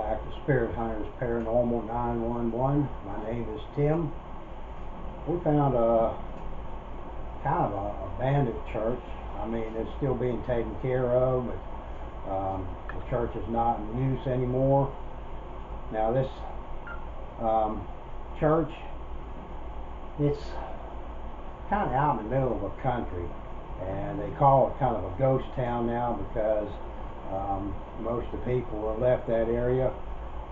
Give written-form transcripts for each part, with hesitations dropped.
back to Spirit Hunters Paranormal 911. My name is Tim. We found a kind of a abandoned church. I mean, it's still being taken care of, but the church is not in use anymore. Now this church, it's kind of out in the middle of a country, and they call it kind of a ghost town now because most of the people have left that area.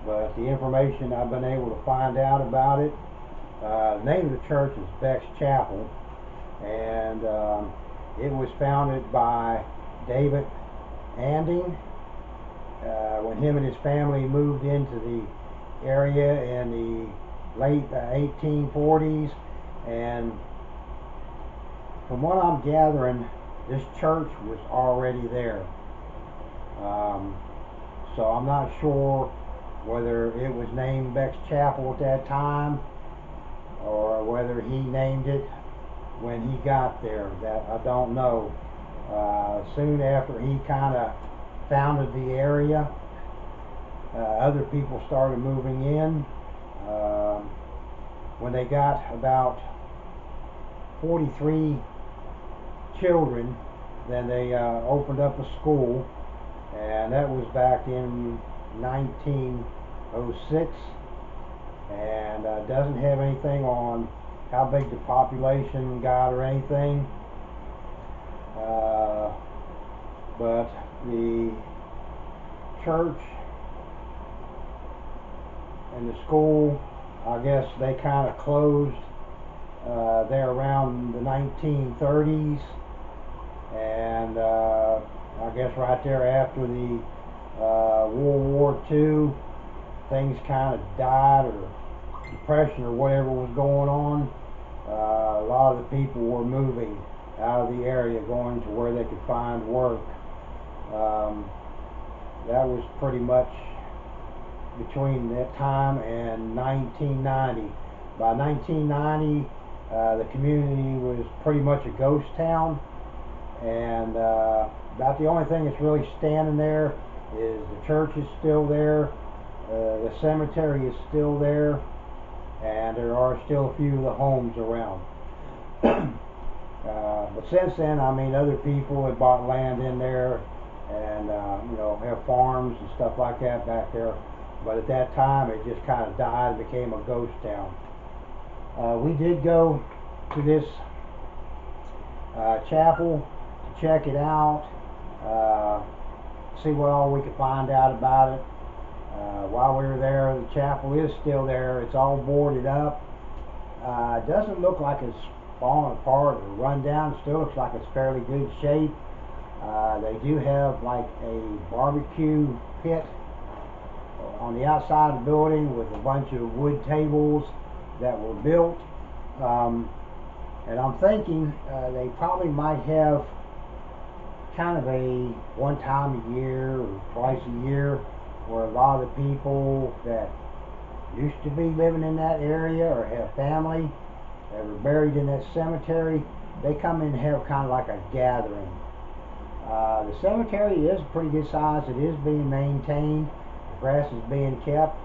But the information I've been able to find out about it, the name of the church is Becks Chapel, and it was founded by David Anding when him and his family moved into the area in the late 1840s. And from what I'm gathering, this church was already there. So I'm not sure whether it was named Becks Chapel at that time or whether he named it when he got there. That I don't know. Soon after he kind of founded the area, other people started moving in. When they got about 43 children, then they opened up a school, and that was back in 1906, and doesn't have anything on how big the population got or anything, but the church and the school, I guess they kind of closed there around the 1930s, and I guess right there after the World War II, things kind of died, or depression or whatever was going on. A lot of the people were moving out of the area, going to where they could find work. That was pretty much between that time and 1990. By 1990, the community was pretty much a ghost town, and about the only thing that's really standing there is the church is still there, the cemetery is still there, and there are still a few of the homes around. But since then, I mean, other people have bought land in there, and you know, have farms and stuff like that back there. But at that time, it just kind of died and became a ghost town. We did go to this chapel to check it out, see what all we could find out about it. While we were there, the chapel is still there. It's all boarded up. It doesn't look like it's falling apart or run down. It still looks like it's fairly good shape. They do have like a barbecue pit on the outside of the building with a bunch of wood tables that were built. And I'm thinking they probably might have kind of a one time a year or twice a year where a lot of the people that used to be living in that area or have family that were buried in that cemetery, they come in and have kind of like a gathering. The cemetery is pretty good size. It is being maintained. The grass is being kept,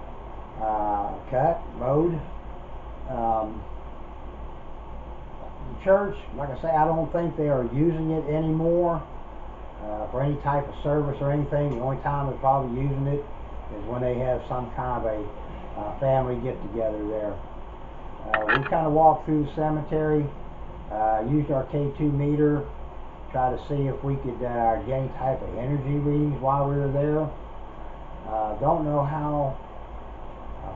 cut, mowed. The church, like I say, I don't think they are using it anymore for any type of service or anything. The only time they're probably using it is when they have some kind of a family get-together there. We kind of walked through the cemetery, used our K2 meter, try to see if we could get any type of energy readings while we were there. Don't know how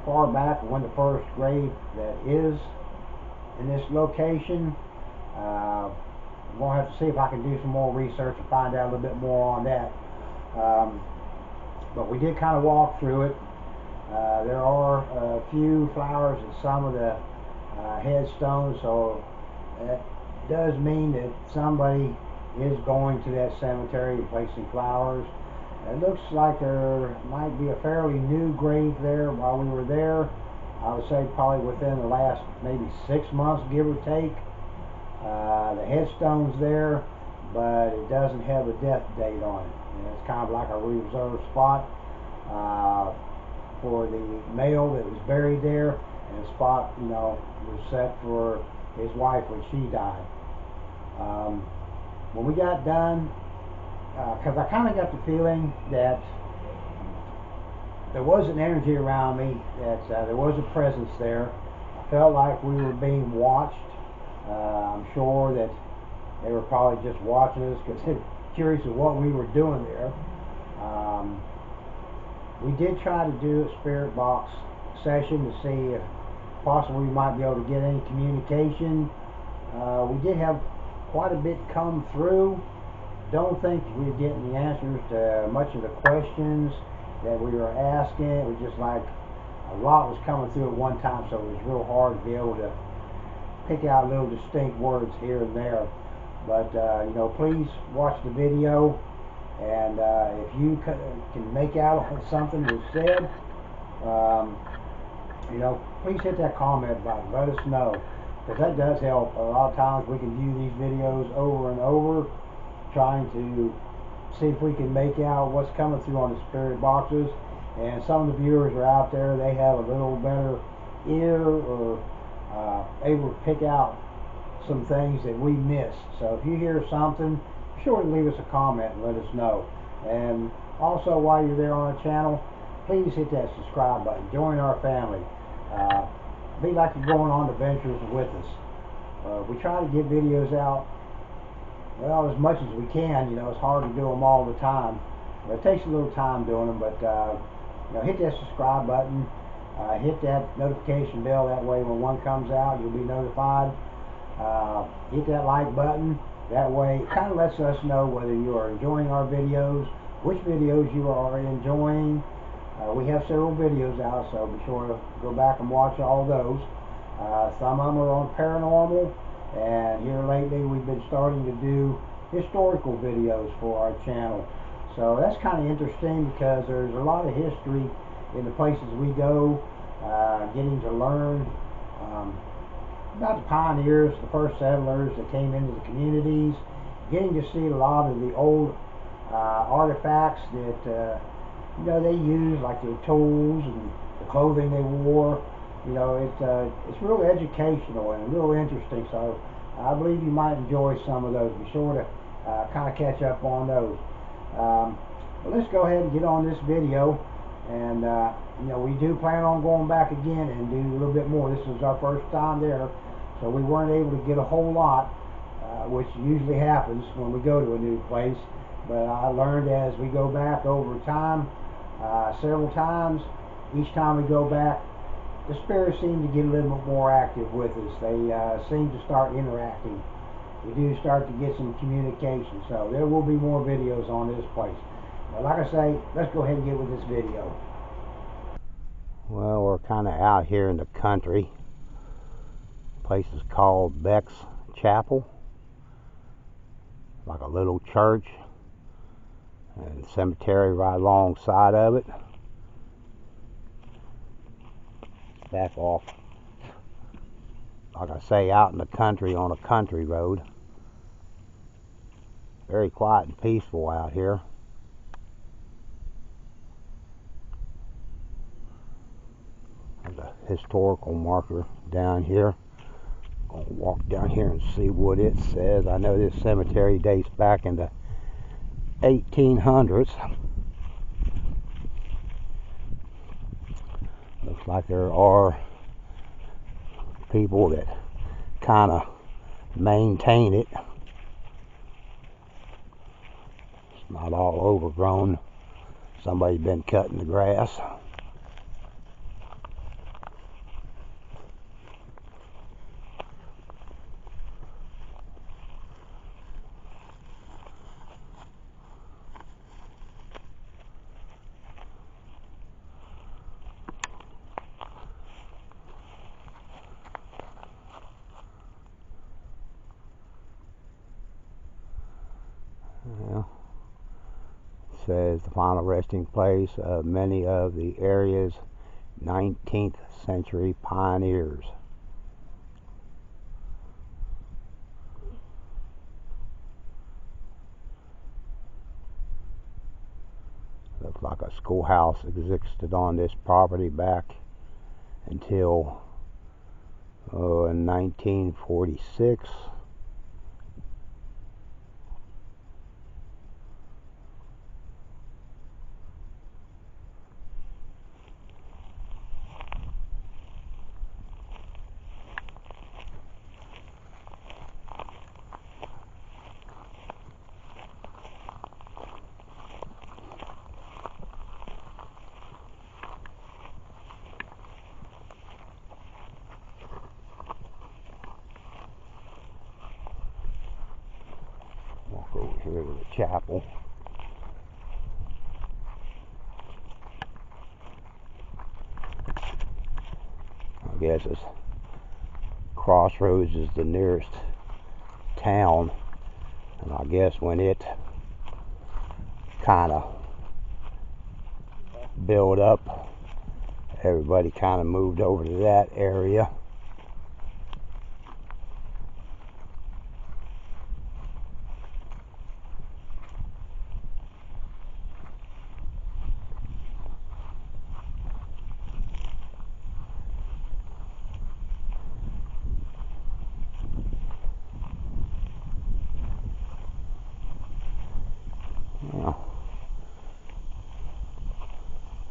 far back when the first grave that is in this location. I'm going to have to see if I can do some more research and find out a little bit more on that. But we did kind of walk through it. There are a few flowers in some of the headstones, so that does mean that somebody is going to that cemetery and placing flowers. It looks like there might be a fairly new grave there while we were there. I would say probably within the last maybe 6 months, give or take. The headstone's there, but it doesn't have a death date on it. And it's kind of like a reserved spot. for the male that was buried there, and a spot, you know, was set for his wife when she died. When we got done, because I kind of got the feeling that there was an energy around me, that there was a presence there. I felt like we were being watched. I'm sure that they were probably just watching us because they're curious of what we were doing there. We did try to do a spirit box session to see if possibly we might be able to get any communication. We did have quite a bit come through. Don't think we're getting the answers to much of the questions that we were asking. It was just like a lot was coming through at one time, so it was real hard to be able to pick out little distinct words here and there. But you know, please watch the video, and if you can make out what something was said, you know, please hit that comment button. Let us know, because that does help. A lot of times we can view these videos over and over, trying to see if we can make out what's coming through on the spirit boxes. And some of the viewers are out there, they have a little better ear, or able to pick out some things that we missed. So if you hear something, be sure to leave us a comment and let us know. And also, while you're there on our channel, please hit that subscribe button. Join our family. Be like you're going on adventures with us. We try to get videos out, well, as much as we can. You know, it's hard to do them all the time. It takes a little time doing them, but you know, hit that subscribe button, hit that notification bell. That way, when one comes out, you'll be notified. Hit that like button. That way, it kind of lets us know whether you are enjoying our videos, which videos you are enjoying. We have several videos out, so be sure to go back and watch all those. Some of them are on paranormal, and here lately we've been starting to do historical videos for our channel. So that's kind of interesting, because there's a lot of history in the places we go, getting to learn about the pioneers, the first settlers that came into the communities, getting to see a lot of the old artifacts that you know, they use, like their tools and the clothing they wore. You know, it's real educational and real interesting. So I believe you might enjoy some of those. Be sure to kind of catch up on those. But let's go ahead and get on this video. And you know, we do plan on going back again and do a little bit more. This is our first time there, so we weren't able to get a whole lot, which usually happens when we go to a new place. But I learned as we go back over time, several times, each time we go back, the spirits seem to get a little bit more active with us. They seem to start interacting. We do start to get some communication. So there will be more videos on this place. But like I say, let's go ahead and get with this video. Well, we're kind of out here in the country. The place is called Becks Chapel. Like a little church, and cemetery right alongside of it. Back off, like I say, out in the country on a country road. Very quiet and peaceful out here. There's a historical marker down here. Gonna walk down here and see what it says. I know this cemetery dates back in the 1800s. Looks like there are people that kind of maintain it. It's not all overgrown. Somebody's been cutting the grass. Well, it says the final resting place of many of the area's 19th century pioneers. The Looks like a schoolhouse existed on this property back until 1946. Walk over here to the chapel. I guess it's Crossroads is the nearest town, and I guess when it kind of built up, everybody kind of moved over to that area.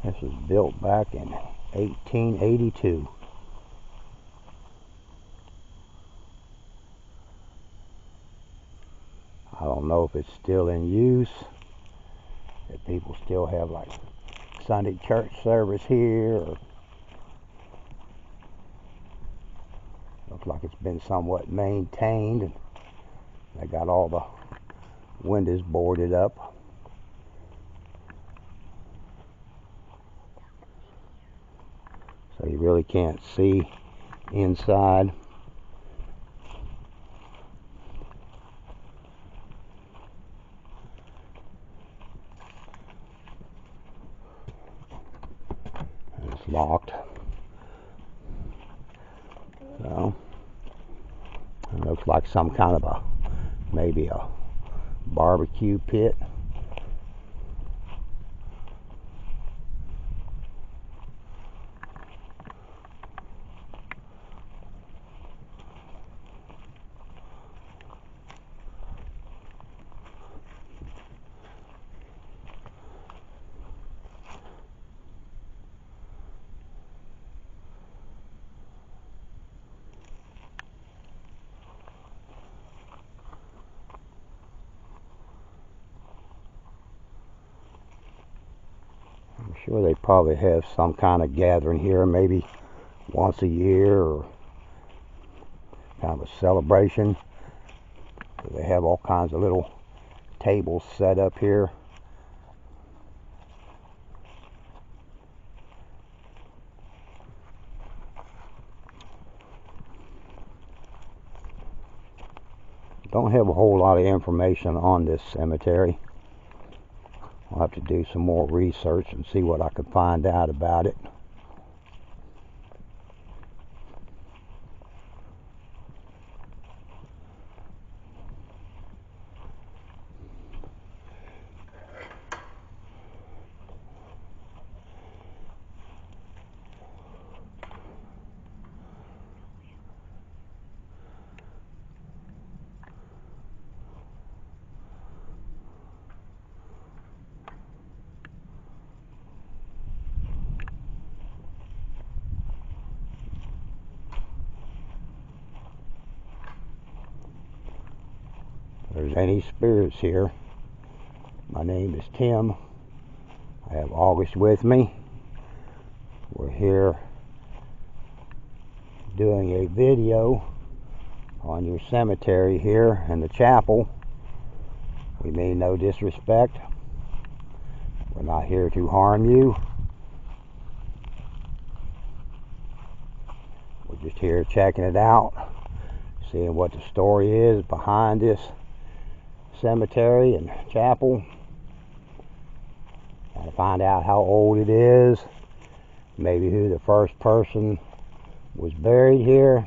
This was built back in 1882. I don't know if it's still in use, if people still have like Sunday church service here, or looks like it's been somewhat maintained, and they got all the windows boarded up. So you really can't see inside. And it's locked. So it looks like some kind of maybe a barbecue pit. I'm sure they probably have some kind of gathering here, maybe once a year, or kind of a celebration. They have all kinds of little tables set up here. Don't have a whole lot of information on this cemetery. I'll have to do some more research and see what I can find out about it. If there's any spirits here, my name is Tim. I have August with me. We're here doing a video on your cemetery here in the chapel. We mean no disrespect. We're not here to harm you. We're just here checking it out, seeing what the story is behind this cemetery and chapel. Trying to find out how old it is, maybe who the first person was buried here.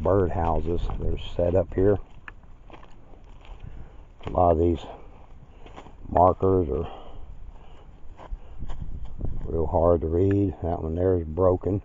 bird houses that are set up here. A lot of these markers are real hard to read. That one there is broken.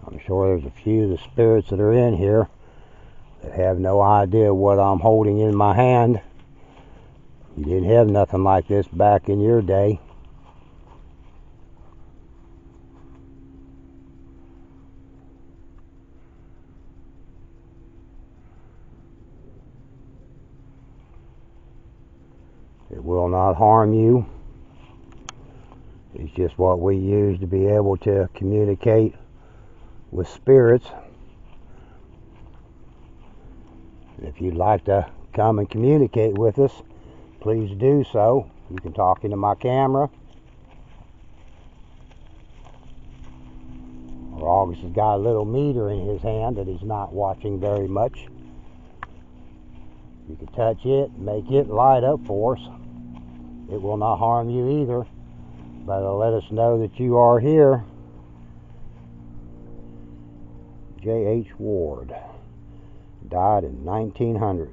I'm sure there's a few of the spirits that are in here that have no idea what I'm holding in my hand. You didn't have nothing like this back in your day. It will not harm you. It's just what we use to be able to communicate with spirits. If you'd like to come and communicate with us, please do so. You can talk into my camera. Or August has got a little meter in his hand that he's not watching very much. You can touch it, make it light up for us. It will not harm you either, but it'll let us know that you are here. J.H. Ward died in 1900.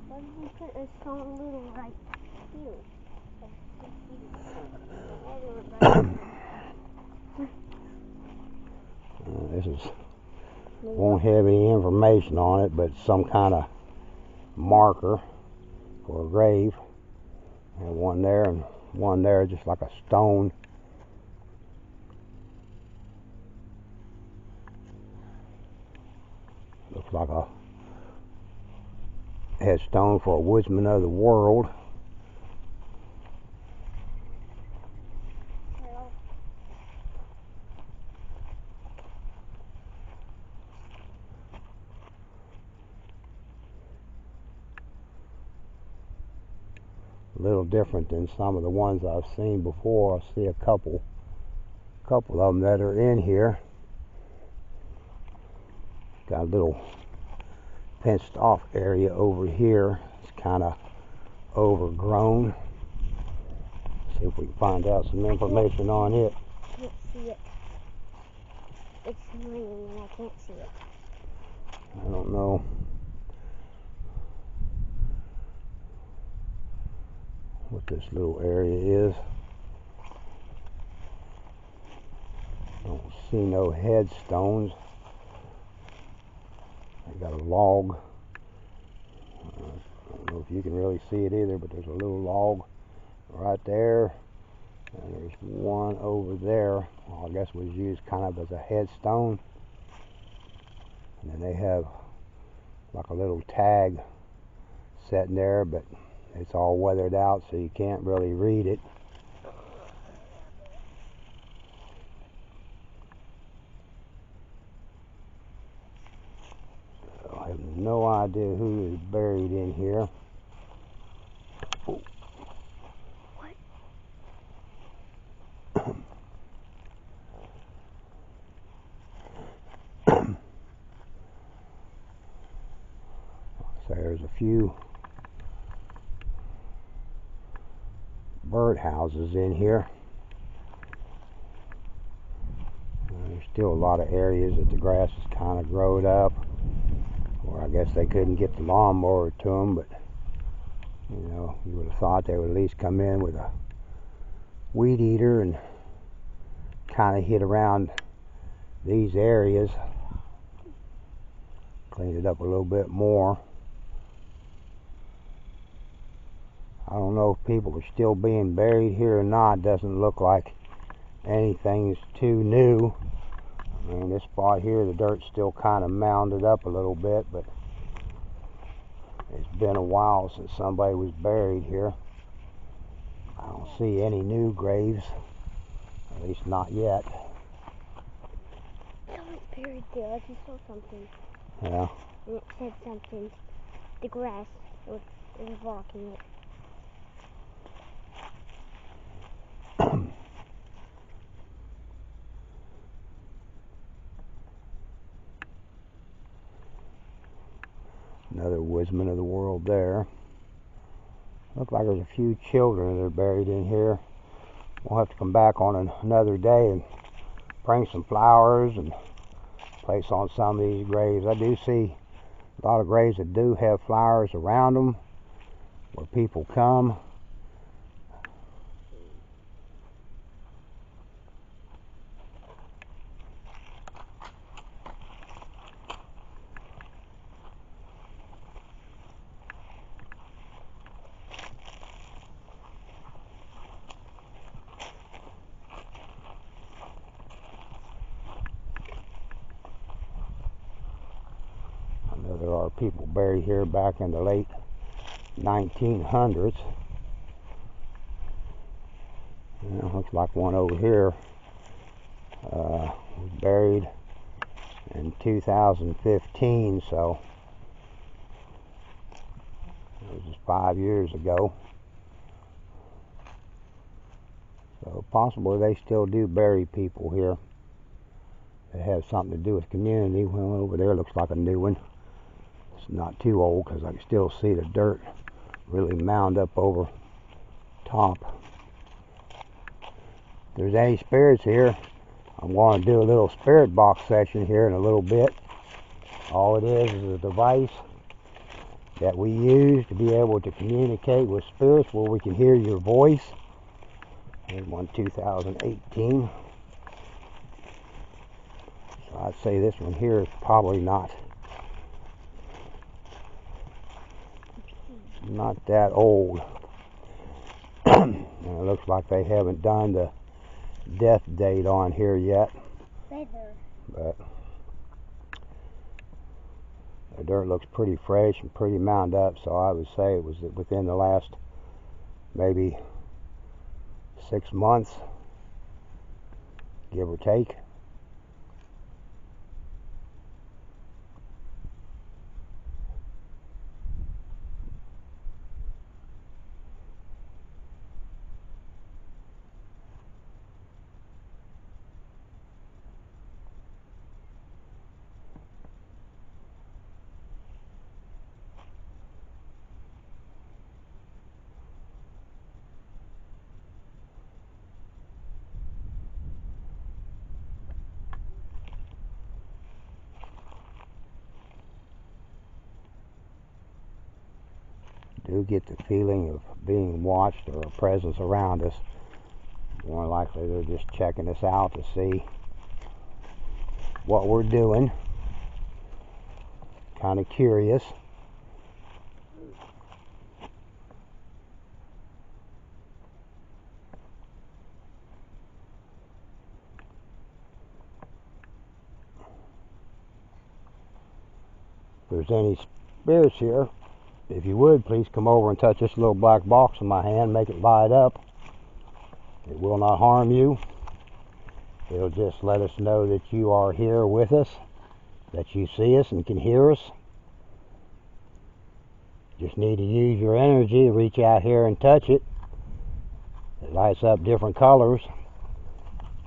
Why did we put a stone little right here? This won't have any information on it, but some kind of marker for a grave. And one there and one there, just like a stone. Looks like a headstone for a woodsman of the world. A little different than some of the ones I've seen before. I see a couple of them that are in here. Got a little fenced off area over here. It's kind of overgrown. See if we can find out some information on it. I can't see it. It's raining and I can't see it. I don't know. What this little area is. Don't see no headstones. I got a log. I don't know if you can really see it either, but there's a little log right there. And there's one over there. Well, I guess was used kind of as a headstone. And then they have like a little tag sitting there, but it's all weathered out, so you can't really read it. So I have no idea who is buried in here. Oh. What? So there's a few bird houses in here. There's still a lot of areas that the grass is kind of growed up, or I guess they couldn't get the lawnmower to them, but you know, you would have thought they would at least come in with a weed eater and kind of hit around these areas, clean it up a little bit more. I don't know if people are still being buried here or not. Doesn't look like anything's too new. I mean, this spot here, the dirt's still kind of mounded up a little bit, but it's been a while since somebody was buried here. I don't see any new graves, at least not yet. buried there. I just saw something. Yeah. And it said something. The grass was blocking it. Another woodsman of the world there. Looks like there's a few children that are buried in here. We'll have to come back on another day and bring some flowers and place on some of these graves. I do see a lot of graves that do have flowers around them where people come. I know there are people buried here back in the late 1900s. Looks like one over here was buried in 2015, so it was just 5 years ago. So possibly they still do bury people here that have something to do with the community. Well, over there looks like a new one. It's not too old because I can still see the dirt really mound up over top. If there's any spirits here, I'm going to do a little spirit box session here in a little bit. All it is a device that we use to be able to communicate with spirits where we can hear your voice. Here's one 2018. So I'd say this one here is probably not that old. And it looks like they haven't done the death date on here yet. But the dirt looks pretty fresh and pretty mound up, so I would say it was within the last maybe 6 months, give or take. Do get the feeling of being watched or a presence around us. More likely they're just checking us out to see what we're doing. Kind of curious. If there's any spirits here, if you would, please come over and touch this little black box in my hand, make it light up. It will not harm you. It'll just let us know that you are here with us, that you see us and can hear us. Just need to use your energy to reach out here and touch it. It lights up different colors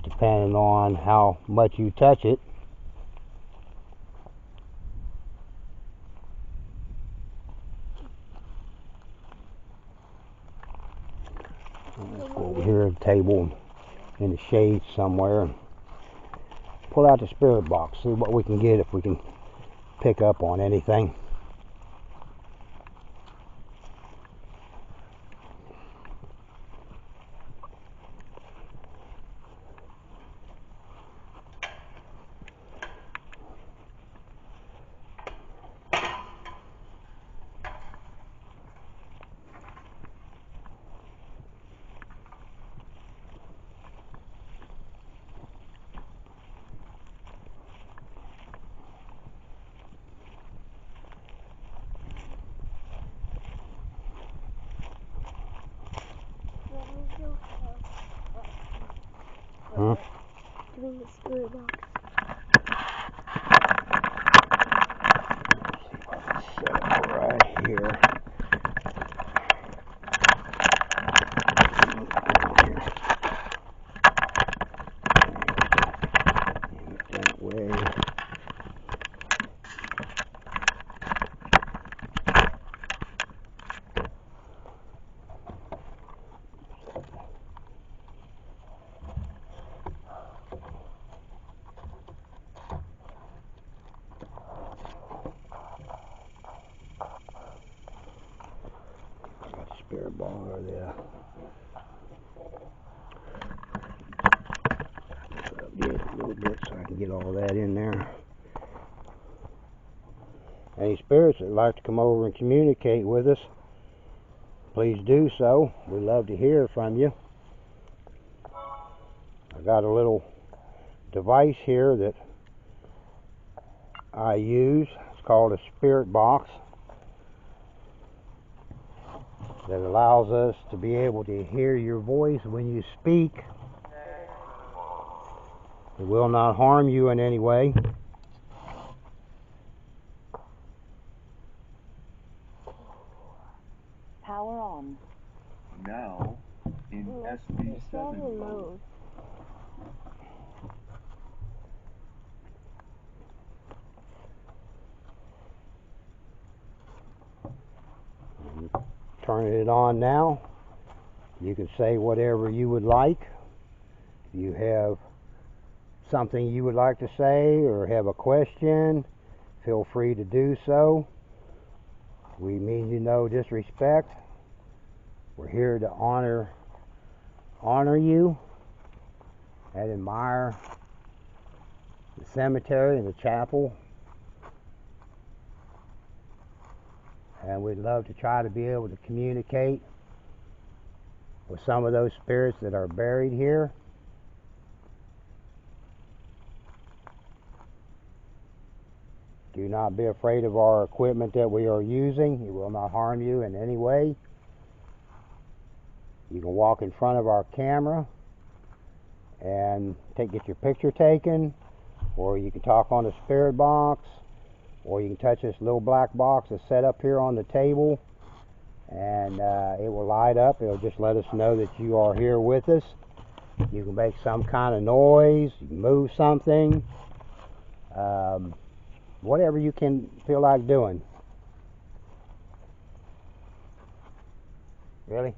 depending on how much you touch it. Let's go over here at the table in the shade somewhere and pull out the spirit box, see what we can get, if we can pick up on anything. Huh? Doing the spirit box. spirit ball or the a little bit so I can get all that in there. Any spirits that would like to come over and communicate with us, please do so. We'd love to hear from you. I got a little device here that I use. It's called a spirit box that allows us to be able to hear your voice when you speak. It will not harm you in any way. Power on. Now in SB7 mode. Turning it on now. You can say whatever you would like. If you have something you would like to say or have a question, feel free to do so. We mean you no disrespect. We're here to honor you and admire the cemetery and the chapel. And we'd love to try to be able to communicate with some of those spirits that are buried here. Do not be afraid of our equipment that we are using. It will not harm you in any way. You can walk in front of our camera and get your picture taken, or you can talk on the spirit box, or you can touch this little black box that's set up here on the table, and it will light up. It'll just let us know that you are here with us. You can make some kind of noise, you can move something, whatever you can feel like doing. Really?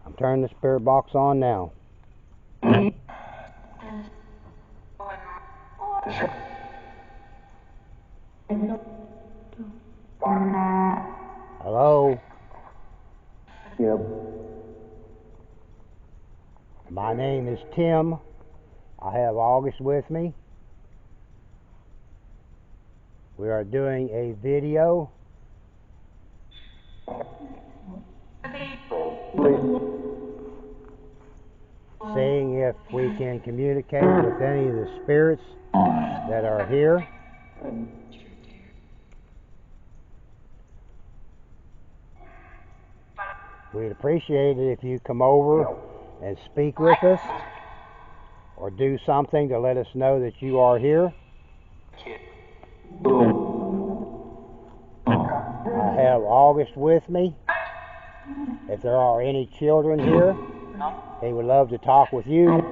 I'm turning the spirit box on now. Hello? Yep. My name is Tim. I have August with me. We are doing a video seeing if we can communicate with any of the spirits that are here. We'd appreciate it if you come over and speak with us or do something to let us know that you are here. I have August with me. If there are any children here, he would love to talk with you.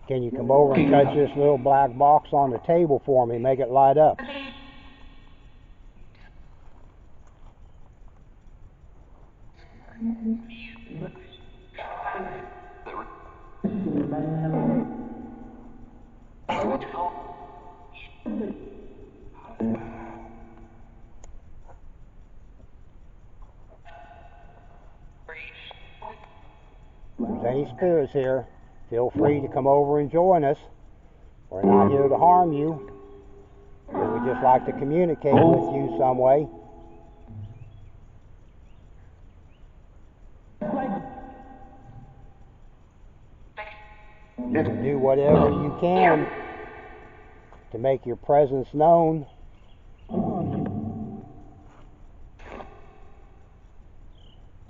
Can you come over and touch this little black box on the table for me? Make it light up. If there's any spirits here, feel free to come over and join us. We're not here to harm you. We would just like to communicate with you some way. You can do whatever you can to make your presence known.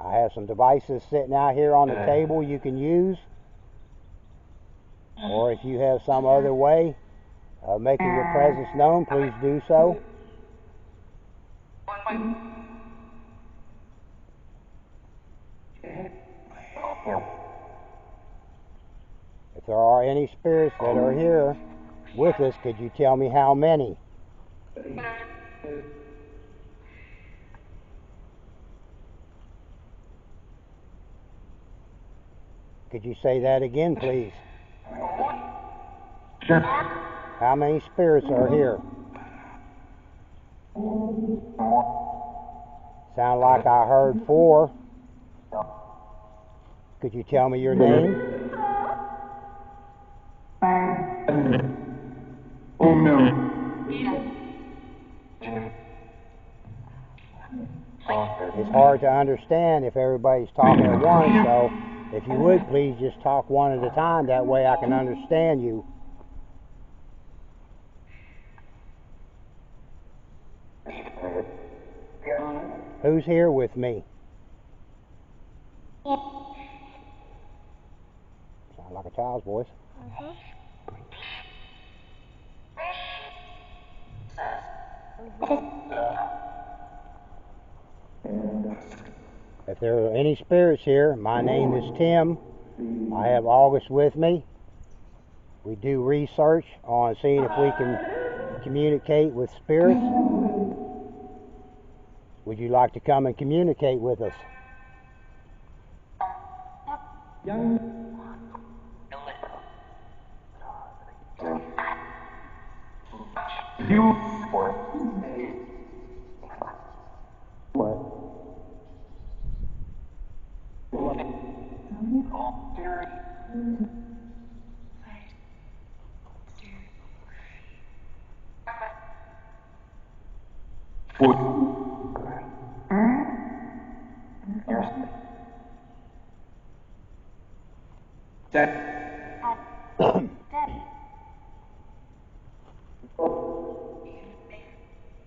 I have some devices sitting out here on the table you can use. Or if you have some other way of making your presence known, please do so. If there are any spirits that are here with us, could you tell me how many? Could you say that again, please? How many spirits are here? Sound like I heard 4. Could you tell me your name? Oh no. It's hard to understand if everybody's talking at once, so if you would please just talk one at a time, that way I can understand you. Who's here with me? Sound like a child's voice. If there are any spirits here, my name is Tim. I have August with me. We do research on seeing if we can communicate with spirits. Would you like to come and communicate with us?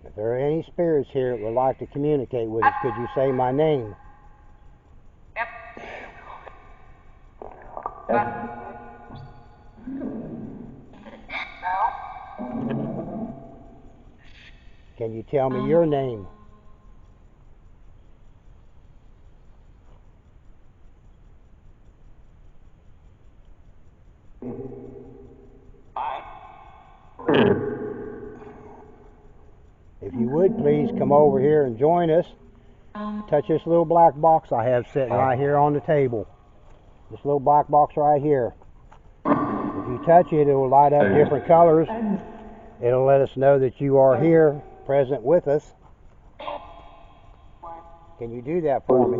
If there are any spirits here that would like to communicate with us, could you say my name? Can you tell me your name? If you would please come over here and join us. Touch this little black box I have sitting right here on the table. This little black box right here. If you touch it, it will light up different colors. It'll let us know that you are here, present with us. Can you do that for me?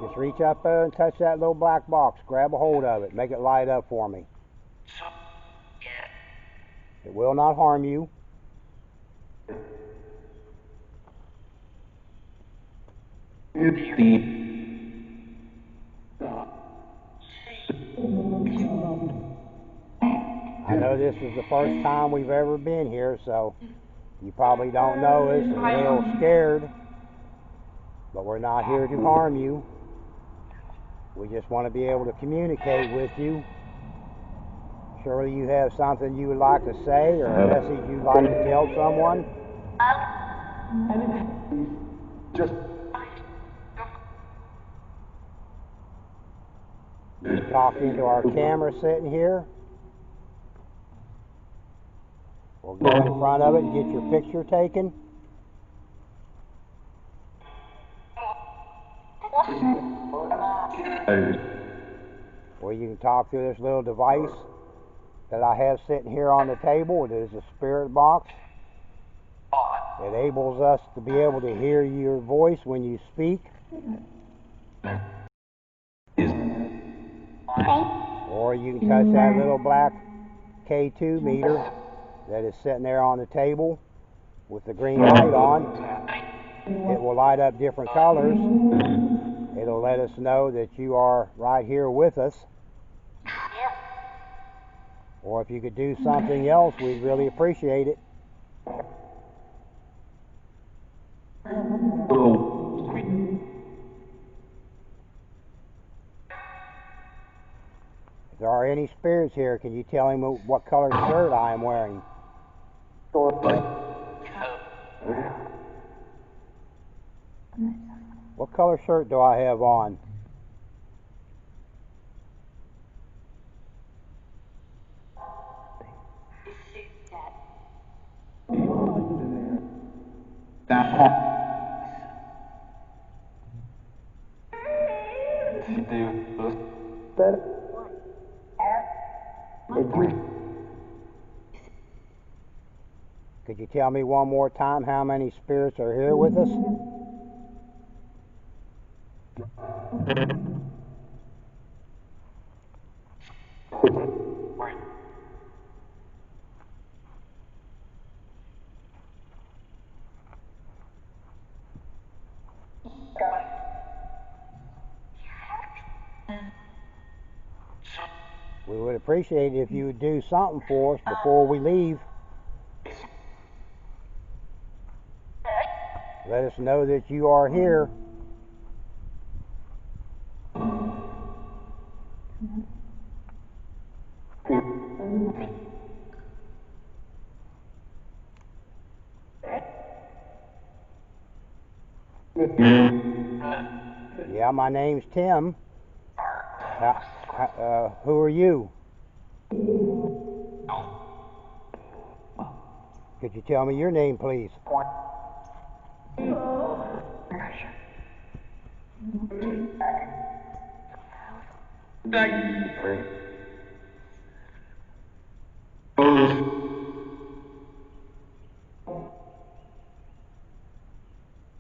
Just reach up there and touch that little black box. Grab a hold of it. Make it light up for me. It will not harm you. I know this is the first time we've ever been here, so you probably don't know us and a little scared, but we're not here to harm you. We just want to be able to communicate with you. Surely you have something you would like to say or a message you'd like to tell someone. You talk into our camera sitting here. We'll go in front of it and get your picture taken. Or you can talk through this little device that I have sitting here on the table. It is a spirit box. It enables us to be able to hear your voice when you speak. Or you can touch that little black K2 meter that is sitting there on the table with the green light on. It will light up different colors. It'll let us know that you are right here with us. Or if you could do something else, we'd really appreciate it. If there are any spirits here, can you tell him what color shirt I am wearing? What color shirt do I have on? Could you tell me one more time how many spirits are here with us? We would appreciate it if you would do something for us before we leave. Let us know that you are here. Yeah, my name's Tim. Who are you? Could you tell me your name, please?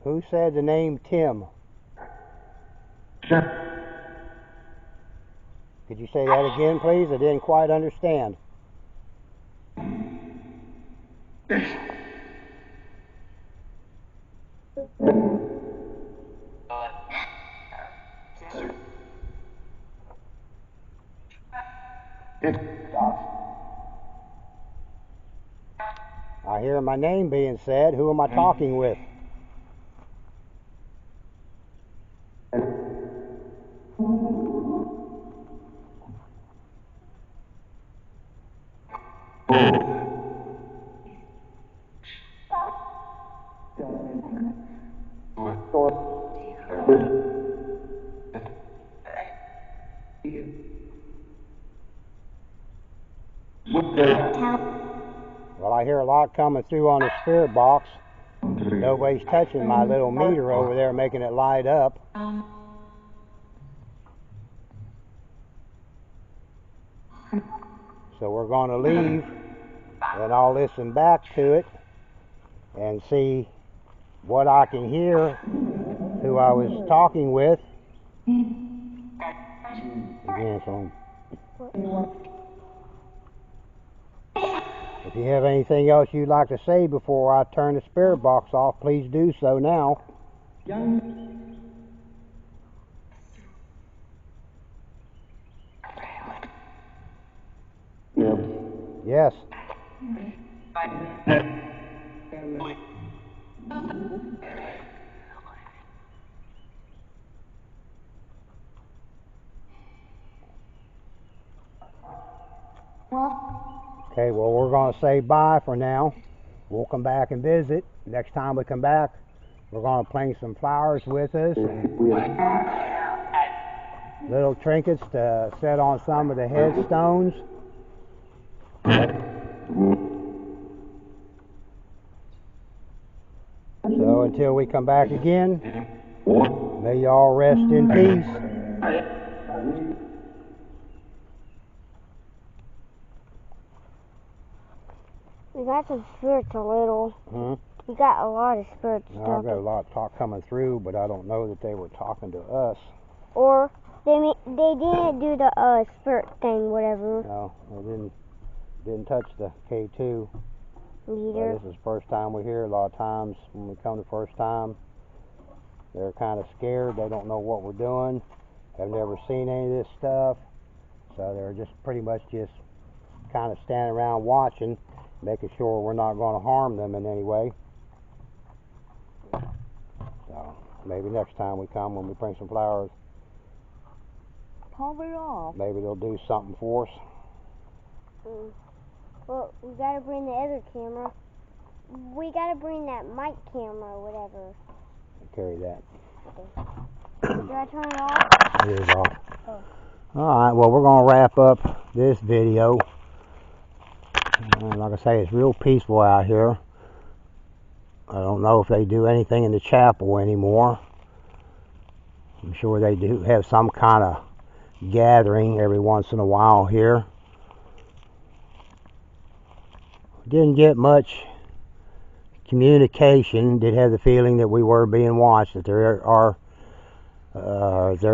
Who said the name Tim? Could you say that again, please? I didn't quite understand. I hear my name being said. Who am I talking with? Well, I hear a lot coming through on the spirit box. Nobody's touching my little meter over there, making it light up. So we're going to leave, and I'll listen back to it and see what I can hear, who I was talking with. Again, so if you have anything else you'd like to say before I turn the spirit box off, please do so now. Yes. Okay, well, we're going to say bye for now. We'll come back and visit. Next time we come back, we're going to bring some flowers with us and little trinkets to set on some of the headstones. So until we come back again, may y'all rest in peace. We got some spirits a little. We got a lot of spirits. I got a lot of talk coming through, but I don't know that they were talking to us. Or they didn't do the spirit thing, whatever. No, they didn't touch the K2. Either. This is the first time we hear. A lot of times when we come the first time, they're kind of scared. They don't know what we're doing. Have never seen any of this stuff. So they're just pretty much just kind of standing around watching, making sure we're not going to harm them in any way. So maybe next time we come, when we bring some flowers, maybe they'll do something for us. Well, we gotta bring the other camera. We gotta bring that mic camera or whatever. Carry that. Did I turn it off? It is off. Oh. Alright, well, we're going to wrap up this video. And like I say, it's real peaceful out here. I don't know if they do anything in the chapel anymore. I'm sure they do have some kind of gathering every once in a while here. Didn't get much communication. Did have the feeling that we were being watched, that there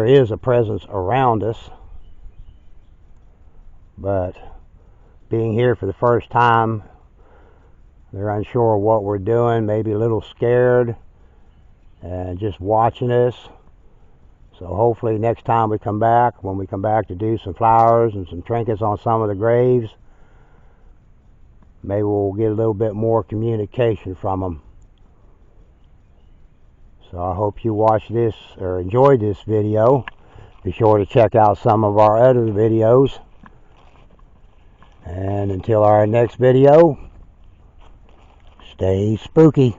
is a presence around us. But being here for the first time, they're unsure of what we're doing, maybe a little scared, and just watching us. So hopefully next time we come back, when we come back to do some flowers and some trinkets on some of the graves, maybe we'll get a little bit more communication from them. So I hope you watched this or enjoyed this video. Be sure to check out some of our other videos. And until our next video, stay spooky.